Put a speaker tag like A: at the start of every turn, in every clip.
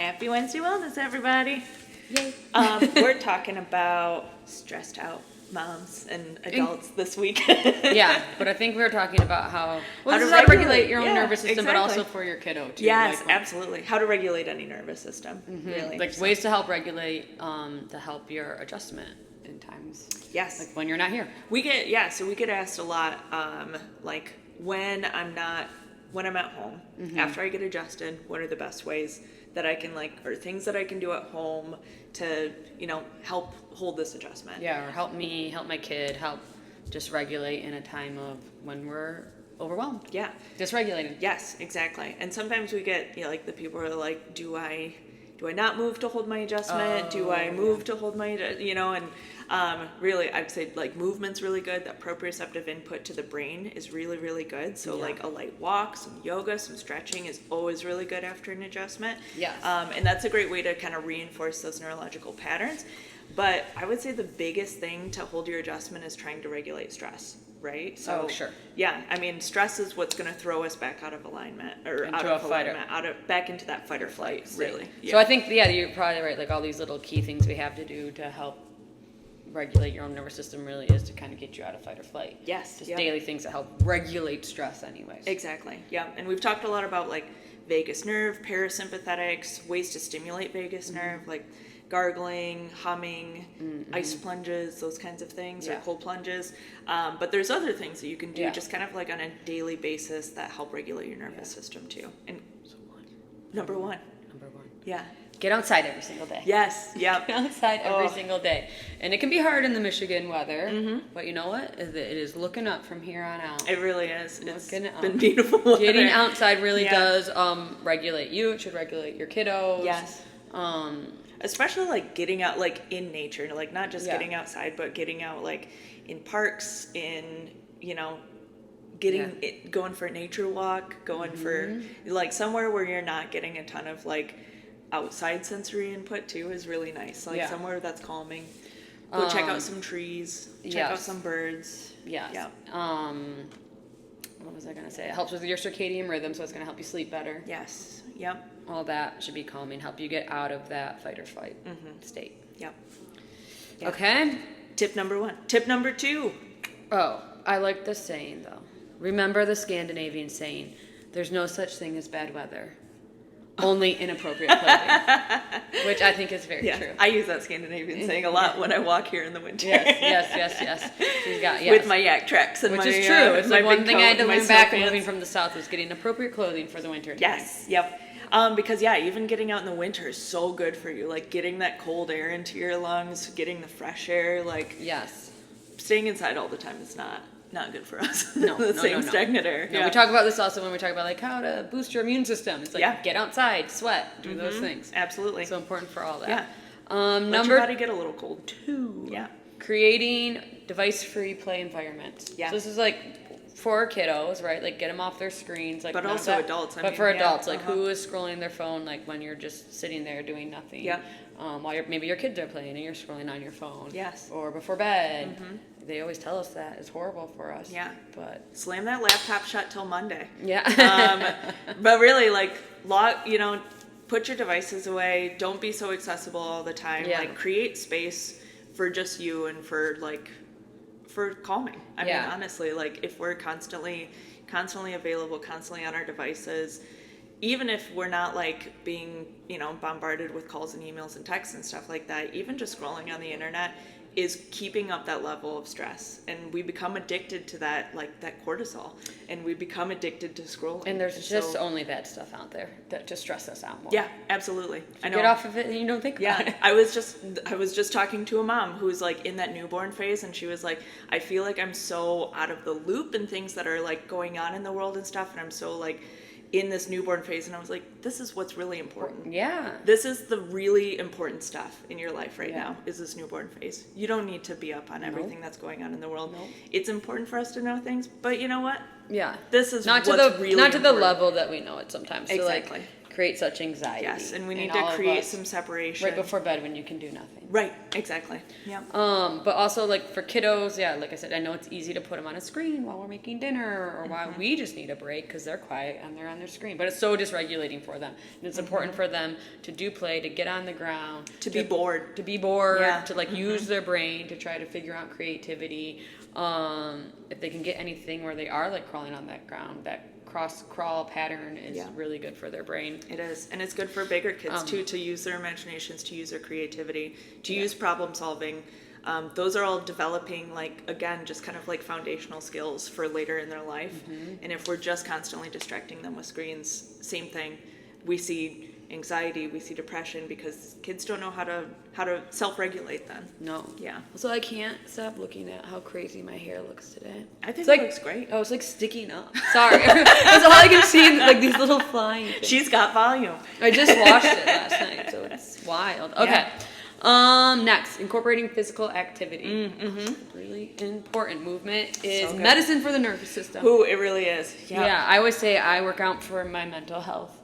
A: Happy Wednesday Wellness, everybody.
B: Yay.
A: We're talking about stressed out moms and adults this week.
B: Yeah, but I think we were talking about how
A: to
B: regulate your own nervous system,
A: exactly.
B: but also for your kiddo too.
A: Yes, absolutely. How to regulate any nervous system, really.
B: Like ways to help regulate, to help your adjustment in times.
A: Yes.
B: Like when you're not here.
A: We get asked a lot, like when I'm at home, after I get adjusted, what are the best ways that I can or things that I can do at home to, help hold this adjustment.
B: Yeah, or help me, help my kid, help just regulate in a time of when we're overwhelmed.
A: Yeah.
B: Dysregulated.
A: Yes, exactly. And sometimes we get, the people are like, do I not move to hold my adjustment? Do I move to hold my, and really, I'd say movement's really good. That proprioceptive input to the brain is really, really good. So a light walk, some yoga, some stretching is always really good after an adjustment.
B: Yes.
A: And that's a great way to kind of reinforce those neurological patterns. But I would say the biggest thing to hold your adjustment is trying to regulate stress. Right? So,
B: sure.
A: Yeah, I mean, stress is what's going to throw us back out of alignment, or back into that fight or flight, really. Yeah.
B: So I think, you're probably right. Like all these little key things we have to do to help regulate your own nervous system really is to kind of get you out of fight or flight.
A: Yes.
B: Just daily things that help regulate stress anyways.
A: Exactly. Yeah. And we've talked a lot about vagus nerve, parasympathetics, ways to stimulate vagus nerve, gargling, humming, ice plunges, those kinds of things, or cold plunges. But there's other things that you can do just kind of on a daily basis that help regulate your nervous system too. And number one. Yeah.
B: Get outside every single day.
A: Yes. Yep.
B: Get outside every single day. And it can be hard in the Michigan weather, but you know what? It is looking up from here on out.
A: It really is. It's
B: up.
A: Been beautiful weather.
B: Getting outside really does regulate you. It should regulate your kiddos.
A: Yes. Especially getting out in nature, not just getting outside, but getting out in parks, in going for a nature walk, going for somewhere where you're not getting a ton of outside sensory input too is really nice. Somewhere that's calming. Go check out some trees, check out some birds.
B: Yes. Yeah. What was I gonna say? It helps with your circadian rhythm, so it's gonna help you sleep better.
A: Yes. Yep.
B: All that should be calming, help you get out of that fight or flight state.
A: Yep.
B: Okay.
A: Tip number 1. Tip number 2.
B: Oh, I like the saying though. Remember the Scandinavian saying, there's no such thing as bad weather. Only inappropriate clothing. Which I think is very true.
A: I use that Scandinavian saying a lot when I walk here in the winter.
B: Yes. She's got,
A: with my yak tracks and
B: which
A: my,
B: is true. It's one thing I had to learn back
A: pants.
B: moving from the south was getting appropriate clothing for the winter time.
A: Yes, yep. Because even getting out in the winter is so good for you. Getting that cold air into your lungs, getting the fresh air.
B: Yes.
A: Staying inside all the time is not good for us.
B: No,
A: no. Stagnant air.
B: No, we talk about this also when we talk about how to boost your immune system. It's get outside, sweat, do those things.
A: Absolutely.
B: So important for all that.
A: Yeah. Let your body get a little cold.
B: 2.
A: Yeah.
B: Creating device-free play environments.
A: Yeah.
B: So this is for kiddos, right? Get them off their screens.
A: But also adults.
B: But for adults, who is scrolling their phone when you're just sitting there doing nothing?
A: Yeah.
B: While maybe your kids are playing and you're scrolling on your phone.
A: Yes.
B: Or before bed. They always tell us that it's horrible for us.
A: Yeah.
B: But
A: slam that laptop shut till Monday.
B: Yeah.
A: But really, put your devices away. Don't be so accessible all the time.
B: Yeah.
A: Create space for just you and for for calming. I mean, honestly, if we're constantly available, constantly on our devices, even if we're not being, bombarded with calls and emails and texts and stuff like that, even just scrolling on the internet is keeping up that level of stress. And we become addicted to that, that cortisol, and we become addicted to scrolling.
B: And there's just only bad stuff out there that just stress us out more.
A: Yeah, absolutely. I know.
B: Get off of it and you don't think about it.
A: I was just talking to a mom who's in that newborn phase, and she was like, I feel like I'm so out of the loop and things that are going on in the world and stuff, and I'm so in this newborn phase. And I was like, this is what's really important.
B: Yeah.
A: This is the really important stuff in your life right now, is this newborn phase. You don't need to be up on everything that's going on in the world. It's important for us to know things, but you know what?
B: Yeah.
A: This is
B: not to
A: what's
B: the
A: really
B: not to the
A: important.
B: level that we know it sometimes.
A: Exactly.
B: So create such anxiety.
A: Yes, and we
B: in
A: need to
B: all of
A: create
B: us
A: some separation.
B: right before bed when you can do nothing.
A: Right, exactly. Yeah.
B: But also, like, for kiddos, yeah, like I said, I know it's easy to put them on a screen while we're making dinner or while we just need a break because they're quiet and they're on their screen. But it's so dysregulating for them. And it's important for them to do play, to get on the ground.
A: To be bored.
B: To be bored,
A: Yeah.
B: to, like, use their brain to try to figure out creativity. If they can get anything where they are, like, crawling on that ground, that cross-crawl pattern is really good for their brain.
A: It is. And it's good for bigger kids, too, to use their imaginations, to use their creativity, to use problem solving. Those are all developing, like, again, just kind of like foundational skills for later in their life. And if we're just constantly distracting them with screens, same thing. We see anxiety, we see depression because kids don't know how to self-regulate then.
B: No.
A: Yeah.
B: So I can't stop looking at how crazy my hair looks today.
A: I think
B: it
A: looks great.
B: Oh, it's like sticking up. Sorry. That's all I can see, like these little flying things.
A: She's got volume.
B: I just washed it last night, so it's wild. Okay. Next, incorporating physical activity. Really important. Movement is
A: So good.
B: medicine for the nervous system.
A: Ooh, it really is.
B: Yeah, I always say I work out for my mental health.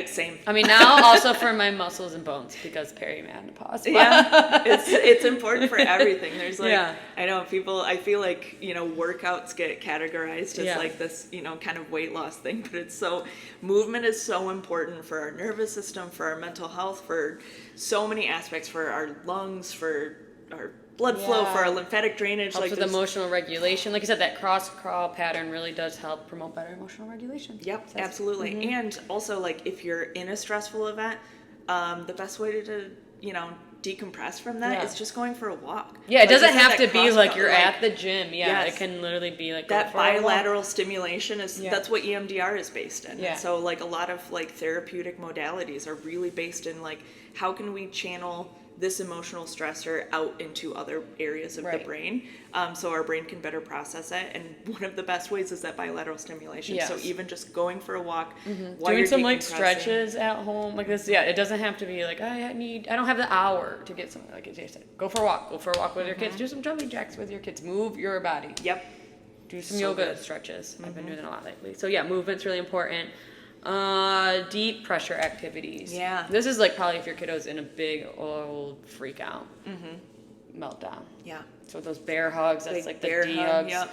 A: Same.
B: I mean, now also for my muscles and bones because perimenopause.
A: Yeah, it's important for everything. There's like,
B: Yeah.
A: I know people, I feel like, workouts get categorized as like this, kind of weight loss thing, but movement is so important for our nervous system, for our mental health, for so many aspects, for our lungs, for our blood flow, for our lymphatic drainage.
B: Helps
A: like
B: with emotional regulation. Like I said, that cross-crawl pattern really does help promote better emotional regulation.
A: Yep, absolutely. And also, like, if you're in a stressful event, the best way to decompress from that is just going for a walk.
B: Yeah, it
A: Like,
B: doesn't
A: isn't
B: have
A: that
B: to be like you're
A: like,
B: at the gym. Yeah,
A: Yes.
B: it can literally be like
A: that
B: go for a walk.
A: bilateral stimulation is that's what EMDR is based in.
B: Yeah.
A: And so like a lot of like therapeutic modalities are really based in like how can we channel this emotional stressor out into other areas of the brain, so our brain can better process it. And one of the best ways is that bilateral stimulation.
B: Yes.
A: So even just going for a walk, while
B: doing
A: you're
B: some like
A: decompressing.
B: stretches at home like this. Yeah, it doesn't have to be like I don't have the hour to get something like AJ said. Go for a walk with your kids. Do some jumping jacks with your kids. Move your body.
A: Yep.
B: Do some
A: So
B: yoga
A: good.
B: stretches. I've been doing that a lot lately. So yeah, movement's really important. Deep pressure activities.
A: Yeah.
B: This is like probably if your kiddo's in a big old freak out, meltdown.
A: Yeah.
B: So those bear hugs, that's
A: Big
B: like the
A: bear
B: D
A: hug,
B: hugs.
A: yep.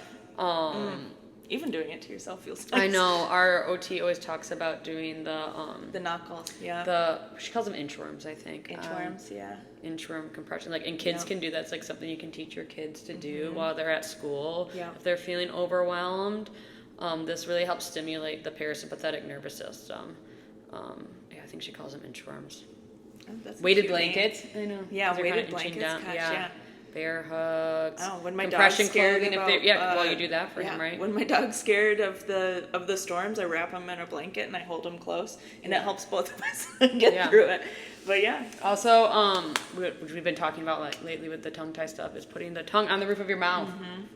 A: Even doing it to yourself feels nice.
B: I know our OT always talks about doing the
A: knuckles, yeah.
B: she calls them inchworms, I think.
A: Inchworms, yeah.
B: Inchworm compression, like, and kids can do that. It's like something you can teach your kids to do while they're at school.
A: Yeah.
B: If they're feeling overwhelmed, this really helps stimulate the parasympathetic nervous system. I think she calls them inchworms.
A: Oh, that's a
B: Weighted
A: cute name.
B: blankets. I know.
A: Yeah,
B: 'Cause they're
A: weighted
B: kinda inching
A: blankets. Gosh, yeah.
B: Bear hugs.
A: Oh, when my
B: compression
A: dog's scared
B: clothing.
A: about,
B: Well, you do that for him, right?
A: When my dog's scared of the storms, I wrap him in a blanket and I hold him close, and it helps both of us get through it. But yeah.
B: Also, which we've been talking about like lately with the tongue tie stuff, is putting the tongue on the roof of your mouth.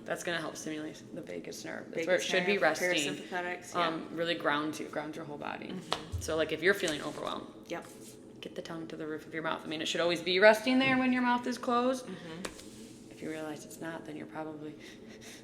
B: That's gonna help stimulate the vagus nerve. That's where it should be resting.
A: Parasympathetics. Yeah.
B: Really ground your whole body. So like if you're feeling overwhelmed,
A: Yep.
B: get the tongue to the roof of your mouth. I mean, it should always be resting there when your mouth is closed. If you realize it's not, then you're probably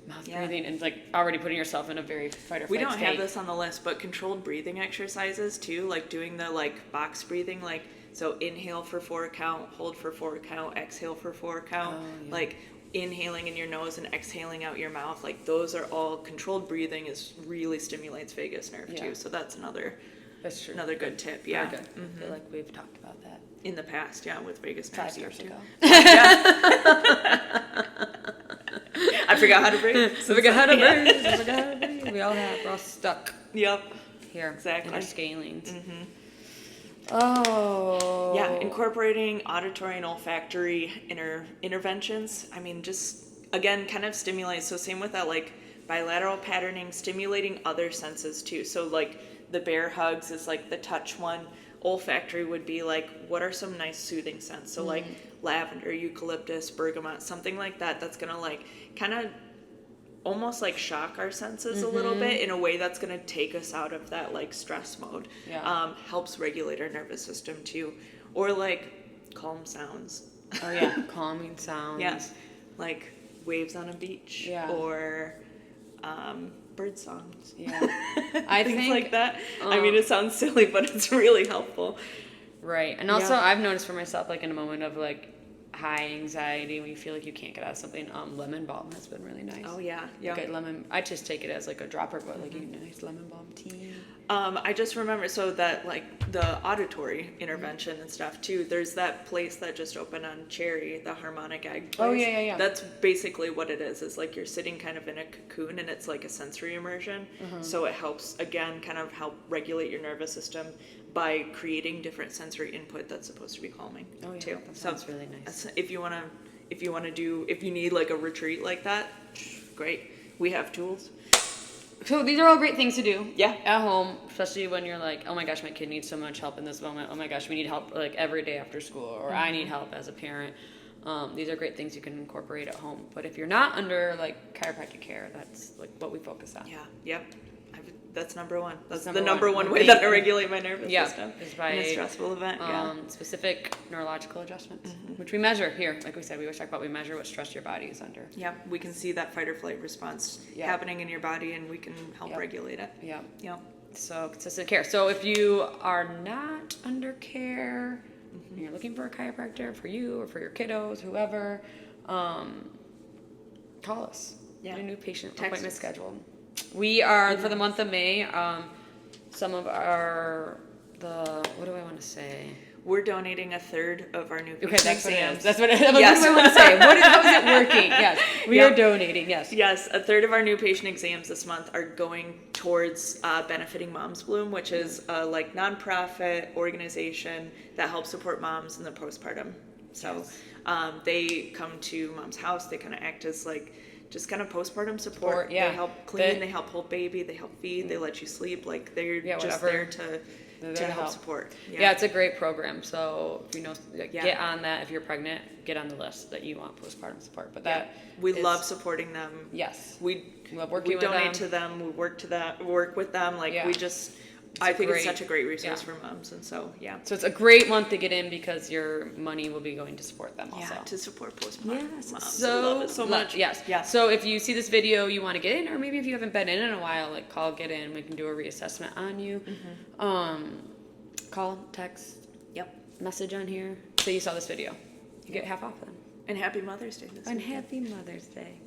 B: mouth breathing and like already putting yourself in a very fight or flight
A: We don't
B: state.
A: have this on the list, but controlled breathing exercises too, like doing the like box breathing, like so inhale for 4 count, hold for 4 count, exhale for 4 count, like inhaling in your nose and exhaling out your mouth. Like those are all controlled breathing is really stimulates vagus nerve too. So that's another
B: That's true.
A: another good tip. Yeah.
B: Very good. I feel like we've talked about that
A: In the past, yeah, with vagus nerve
B: 5 years
A: stuff,
B: ago.
A: too. I forgot how to breathe.
B: I forgot how to breathe. We all have. We're all stuck
A: Yep.
B: here.
A: Exactly.
B: In our scalings. Oh.
A: Yeah, incorporating auditory and olfactory interventions. I mean, just again, kind of stimulate. So same with that, like bilateral patterning, stimulating other senses too. So like the bear hugs is like the touch one. Olfactory would be like, what are some nice soothing scents? So like lavender, eucalyptus, bergamot, something like that. That's gonna like kind of almost like shock our senses a little bit in a way that's going to take us out of that like stress mode. Helps regulate our nervous system too. Or like calm sounds.
B: Oh yeah, calming sounds.
A: Yeah, like waves on a beach.
B: Yeah.
A: Or bird songs.
B: Yeah. I
A: Things
B: think
A: like that. I mean, it sounds silly, but it's really helpful.
B: Right. And also I've noticed for myself, like in a moment of like high anxiety, when you feel like you can't get out of something, lemon balm has been really nice.
A: Oh yeah, yeah.
B: Like I just take it as like a dropper, but like a nice lemon balm tea.
A: I just remember, so that like the auditory intervention and stuff too, there's that place that just opened on Cherry, the harmonic egg place.
B: Oh yeah.
A: That's basically what it is like you're sitting kind of in a cocoon and it's like a sensory immersion. So it helps, again, kind of help regulate your nervous system by creating different sensory input that's supposed to be calming too.
B: That sounds really nice.
A: If you need like a retreat like that, great. We have tools.
B: So these are all great things to do.
A: Yeah.
B: At home, especially when you're like, oh my gosh, my kid needs so much help in this moment. Oh my gosh, we need help like every day after school, or I need help as a parent. These are great things you can incorporate at home. But if you're not under like chiropractic care, that's like what we focus on.
A: Yeah. Yep. That's number one. That's
B: number
A: the number
B: one.
A: one way that I regulate my nervous system
B: is by
A: in a stressful event.
B: Specific neurological adjustments, which we measure here. Like we said, we always talk about we measure what stress your body is under.
A: Yeah, we can see that fight or flight response happening in your body, and we can help regulate it.
B: Yeah.
A: Yeah.
B: So consistent care. So if you are not under care, and you're looking for a chiropractor for you or for your kiddos, whoever, call us.
A: Yeah.
B: Get a new patient
A: Text
B: appointment
A: us.
B: scheduled. We are, for the month of May, some of what do I want to say?
A: We're donating a third of our new patient
B: Okay, that's what it
A: exams.
B: is. That's what I want to say. How is it working? Yes, we are donating, yes.
A: Yes, a third of our new patient exams this month are going towards benefiting Moms Bloom, which is a like nonprofit organization that helps support moms in the postpartum. So they come to mom's house. They kind of act as like just kind of postpartum support.
B: Yeah.
A: They help clean, they help hold baby, they help feed, they let you sleep. Like they're just there to help support.
B: Yeah, it's a great program. So if you know, get on that. If you're pregnant, get on the list that you want postpartum support. But
A: we love supporting them.
B: Yes,
A: we
B: love working with
A: donate to them. We work with them. Like we just. I think it's such a great resource for moms, and so
B: So it's a great month to get in because your money will be going to support them also.
A: Yeah, to support postpartum moms.
B: So
A: I love it so much.
B: Yes. Yeah. So if you see this video, you want to get in, or maybe if you haven't been in a while, like call, get in. We can do a reassessment on you. Call, text, message on here. Say you saw this video. You get half off then.
A: And happy Mother's Day this weekend.
B: Happy Mother's Day.